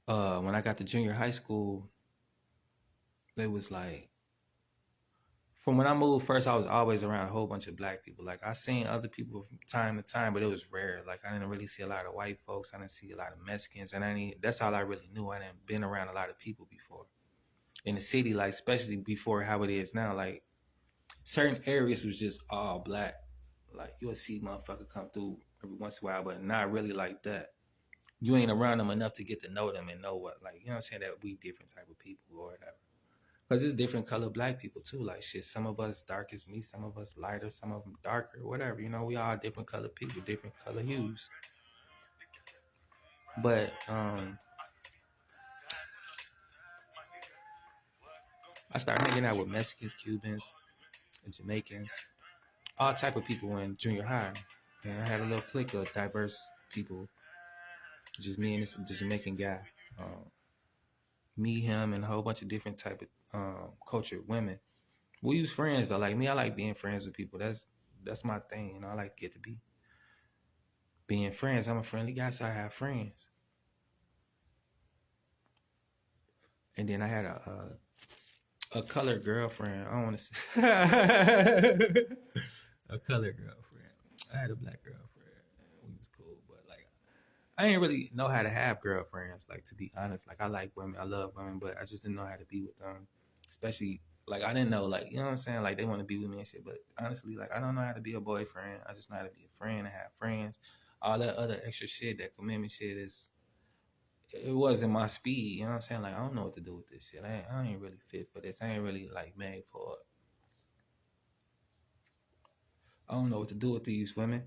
when I got to junior high school, it was like, from when I moved first, I was always around a whole bunch of black people. Like I seen other people from time to time, but it was rare. Like I didn't really see a lot of white folks. I didn't see a lot of Mexicans, and that's all I really knew. I didn't been around a lot of people before in the city, like especially before how it is now. Like certain areas was just all black. Like you'll see motherfucker come through every once in a while, but not really like that. You ain't around them enough to get to know them and know what, like, you know what I'm saying, that we different type of people or whatever. Because there's different color black people too. Like shit, some of us dark as me, some of us lighter, some of them darker, whatever. You know, we all different color people, different color hues. But I started hanging out with Mexicans, Cubans, and Jamaicans, all type of people in junior high. And I had a little clique of diverse people, just me and the Jamaican guy. Me, him, and a whole bunch of different type of cultured women. We was friends though. Like me, I like being friends with people. That's my thing. You know, I like to get to be being friends. I'm a friendly guy, so I have friends. And then I had a colored girlfriend. I don't want to say a colored girlfriend. I had a black girlfriend. We was cool, but like I didn't really know how to have girlfriends. Like to be honest, like I like women, I love women, but I just didn't know how to be with them. Especially like I didn't know, like, you know what I'm saying, like they want to be with me and shit. But honestly, like I don't know how to be a boyfriend. I just know how to be a friend and have friends. All that other extra shit, that commitment shit is, it wasn't my speed. You know what I'm saying? Like I don't know what to do with this shit. I ain't really fit for this. I ain't really like made for it. I don't know what to do with these women.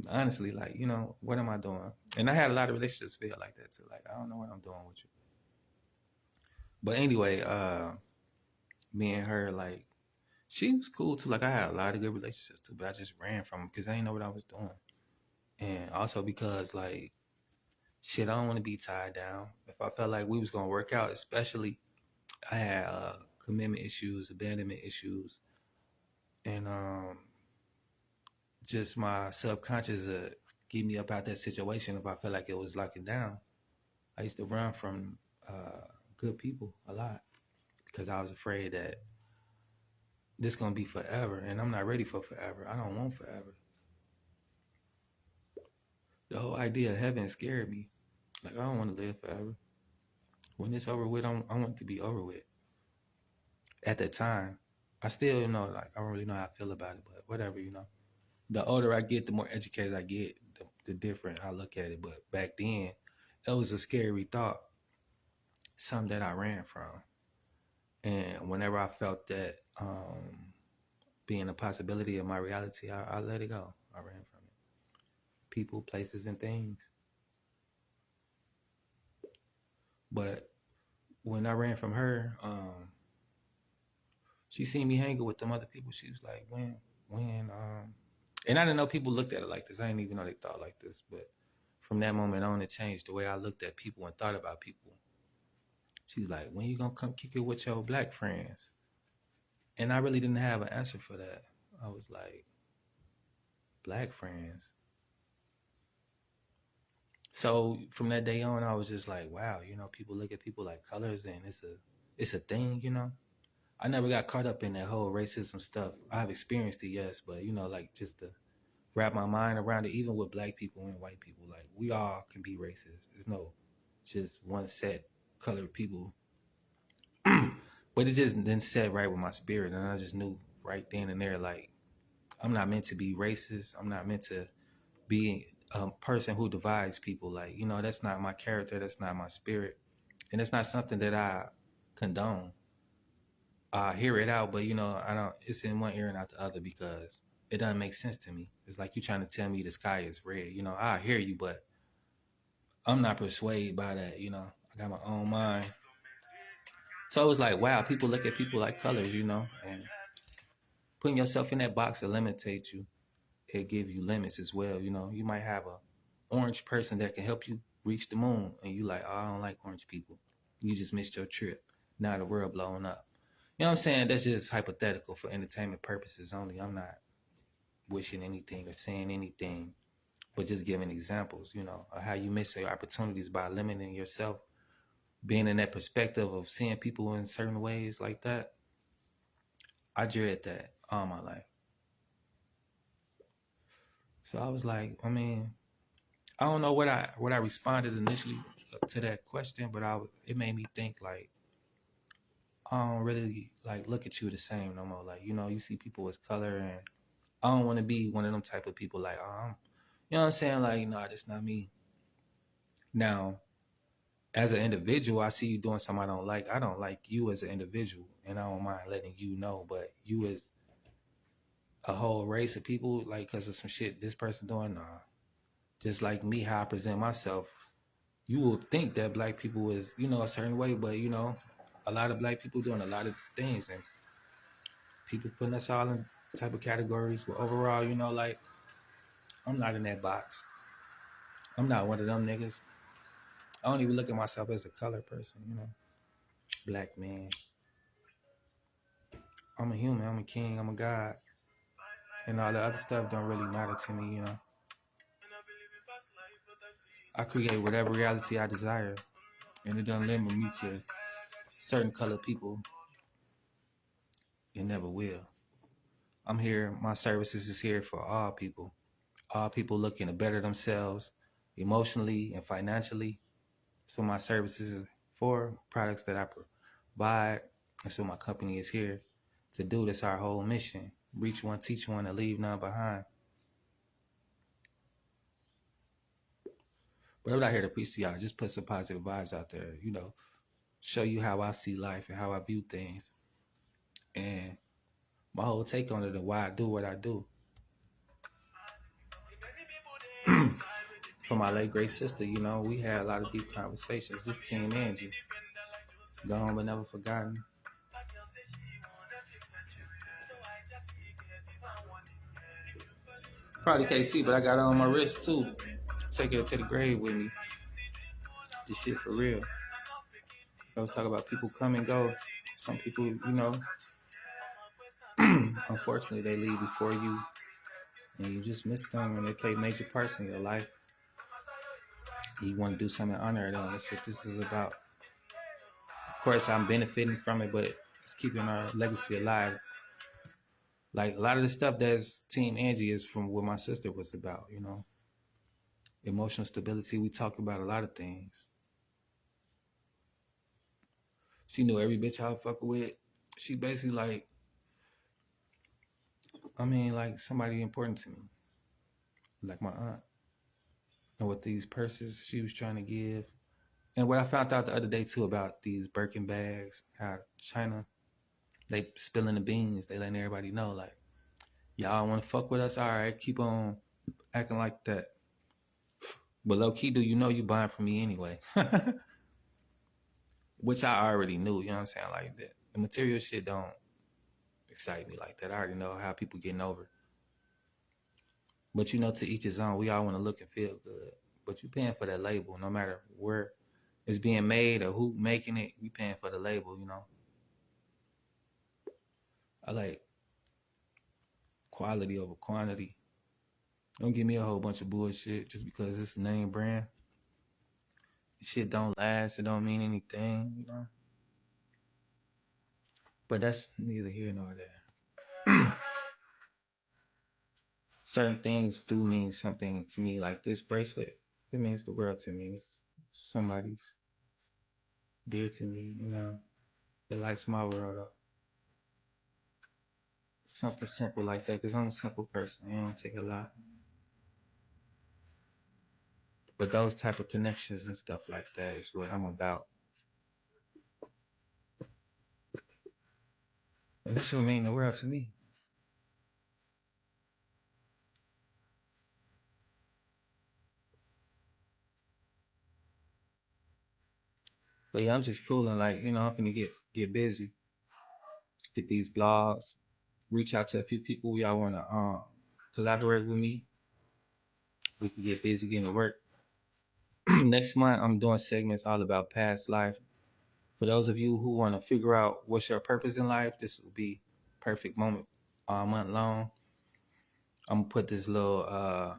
Honestly, like, you know, what am I doing? And I had a lot of relationships feel like that too. Like I don't know what I'm doing with you. But anyway, me and her, like, she was cool too. Like I had a lot of good relationships too, but I just ran from them because I didn't know what I was doing. And also because like shit, I don't want to be tied down. If I felt like we was gonna work out, especially I had commitment issues, abandonment issues, and just my subconscious get me up out that situation if I felt like it was locking down. I used to run from good people a lot because I was afraid that this gonna be forever, and I'm not ready for forever. I don't want forever. The whole idea of heaven scared me. Like, I don't want to live forever. When it's over with, I want it to be over with. At that time, I still, like, I don't really know how I feel about it, but whatever, The older I get, the more educated I get, the different I look at it. But back then, it was a scary thought, something that I ran from. And whenever I felt that being a possibility of my reality, I let it go. I ran from it. People, places, and things. But when I ran from her, she seen me hanging with them other people. She was like, when, and I didn't know people looked at it like this. I didn't even know they thought like this. But from that moment on, it changed the way I looked at people and thought about people. She was like, when you gonna come kick it with your black friends? And I really didn't have an answer for that. I was like, black friends? So from that day on, I was just like, wow, people look at people like colors, and it's a thing, I never got caught up in that whole racism stuff. I've experienced it, yes, but like just to wrap my mind around it, even with black people and white people, like we all can be racist. There's no just one set colored people. But it just didn't set right with my spirit, and I just knew right then and there, like, I'm not meant to be racist. I'm not meant to be a person who divides people. Like, that's not my character. That's not my spirit. And it's not something that I condone. I hear it out, but I don't. It's in one ear and out the other because it doesn't make sense to me. It's like you trying to tell me the sky is red. I hear you, but I'm not persuaded by that. I got my own mind. So it was like, wow, people look at people like colors, and putting yourself in that box eliminates you. It give you limits as well. You might have a orange person that can help you reach the moon, and you like, oh, I don't like orange people. You just missed your trip. Now the world blowing up. You know what I'm saying? That's just hypothetical for entertainment purposes only. I'm not wishing anything or saying anything, but just giving examples, of how you miss your opportunities by limiting yourself. Being in that perspective of seeing people in certain ways like that, I dread that all my life. So I was like, I don't know what I responded initially to that question, but it made me think, like, I don't really like look at you the same no more. Like, you see people as color, and I don't want to be one of them type of people like, you know what I'm saying? Like, no, that's not me. Now, as an individual, I see you doing something I don't like. I don't like you as an individual, and I don't mind letting you know. But you as a whole race of people, like, because of some shit this person doing, nah. Just like me, how I present myself, you would think that black people is, a certain way, but, a lot of black people doing a lot of things, and people putting us all in type of categories. But overall, like, I'm not in that box. I'm not one of them niggas. I don't even look at myself as a color person, black man. I'm a human, I'm a king, I'm a god. And all the other stuff don't really matter to me, I create whatever reality I desire, and it doesn't limit me to certain colored people. It never will. I'm here, my services is here for all people looking to better themselves emotionally and financially. So my services is for products that I provide, and so my company is here to do. That's our whole mission. Reach one, teach one, and leave none behind. But I'm not here to preach to y'all. Just put some positive vibes out there, show you how I see life and how I view things. And my whole take on it and why I do what I do. For my late great sister, we had a lot of deep conversations. This Team Angie, gone but never forgotten. Probably can't see, but I got it on my wrist too. Taking it to the grave with me. This shit for real. I was talking about people come and go. Some people, unfortunately, they leave before you, and you just miss them, and they play major parts in your life. You want to do something in honor of them. That's what this is about. Of course, I'm benefiting from it, but It's keeping our legacy alive. Like a lot of the stuff that's Team Angie is from what my sister was about, you know. Emotional stability. We talked about a lot of things. She knew every bitch I was fucking with. She basically like, like somebody important to me. Like my aunt. And with these purses she was trying to give. And what I found out the other day too about these Birkin bags, how China, they spilling the beans. They letting everybody know, like, y'all want to fuck with us? All right, keep on acting like that. But low key, do you know you buying from me anyway? Which I already knew, you know what I'm saying? Like that. The material shit don't excite me like that. I already know how people getting over. But you know, to each his own. We all want to look and feel good. But you paying for that label, no matter where it's being made or who making it, you paying for the label, you know. I like quality over quantity. Don't give me a whole bunch of bullshit just because it's a name brand. Shit don't last. It don't mean anything, you know. But that's neither here nor there. Certain things do mean something to me. Like this bracelet, it means the world to me. It's somebody's dear to me, you know. It lights my world up. Something simple like that, because I'm a simple person. It don't take a lot. But those type of connections and stuff like that is what I'm about. And this will mean the world to me. But yeah, I'm just fooling, like, you know, I'm gonna get busy. Get these blogs, reach out to a few people we all wanna collaborate with me. We can get busy getting to work. Next month I'm doing segments all about past life. For those of you who want to figure out what's your purpose in life, this will be perfect moment all month long. I'm gonna put this little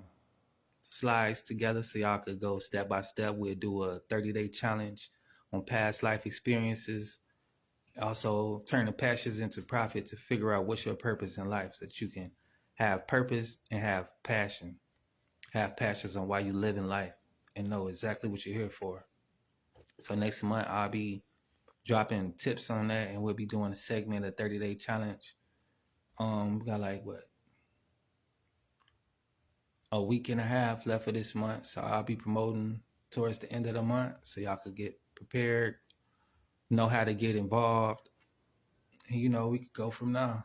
slides together so y'all could go step by step. We'll do a 30-day challenge on past life experiences. Also turn the passions into profit to figure out what's your purpose in life so that you can have purpose and have passion. Have passions on why you live in life and know exactly what you're here for. So next month I'll be dropping tips on that, and we'll be doing a segment, a 30-day challenge. We got like a week and a half left for this month, so I'll be promoting towards the end of the month so y'all could get prepared, know how to get involved, and you know, we could go from now.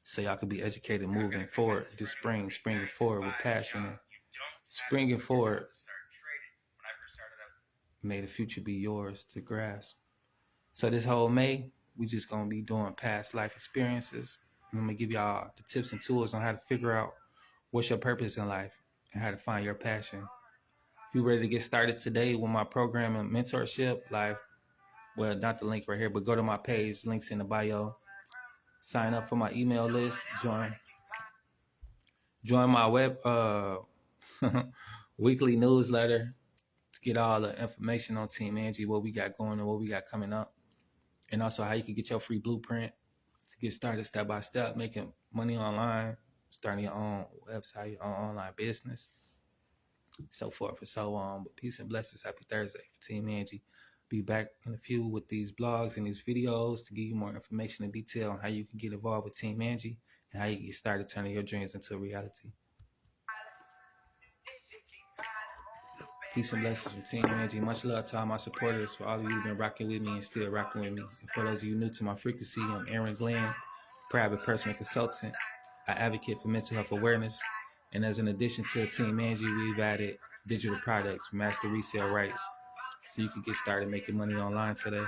So y'all could be educated moving forward this springing forward with passion and springing forward. May the future be yours to grasp. So this whole May, we just gonna be doing past life experiences. I'm gonna give y'all the tips and tools on how to figure out what's your purpose in life and how to find your passion. If you're ready to get started today with my program and mentorship, well, not the link right here, but go to my page, links in the bio. Sign up for my email list, join my web weekly newsletter to get all the information on Team Angie, what we got going and what we got coming up. And also how you can get your free blueprint to get started step by step, making money online, starting your own website, your own online business, so forth and so on. But peace and blessings. Happy Thursday for Team Angie. Be back in a few with these blogs and these videos to give you more information and detail on how you can get involved with Team Angie and how you can get started turning your dreams into a reality. Peace and blessings from Team Angie. Much love to all my supporters, for all of you who've been rocking with me and still rocking with me. And for those of you new to my frequency, I'm Aaron Glenn, private personal consultant. I advocate for mental health awareness. And as an addition to Team Angie, we've added digital products, master resale rights, so you can get started making money online today.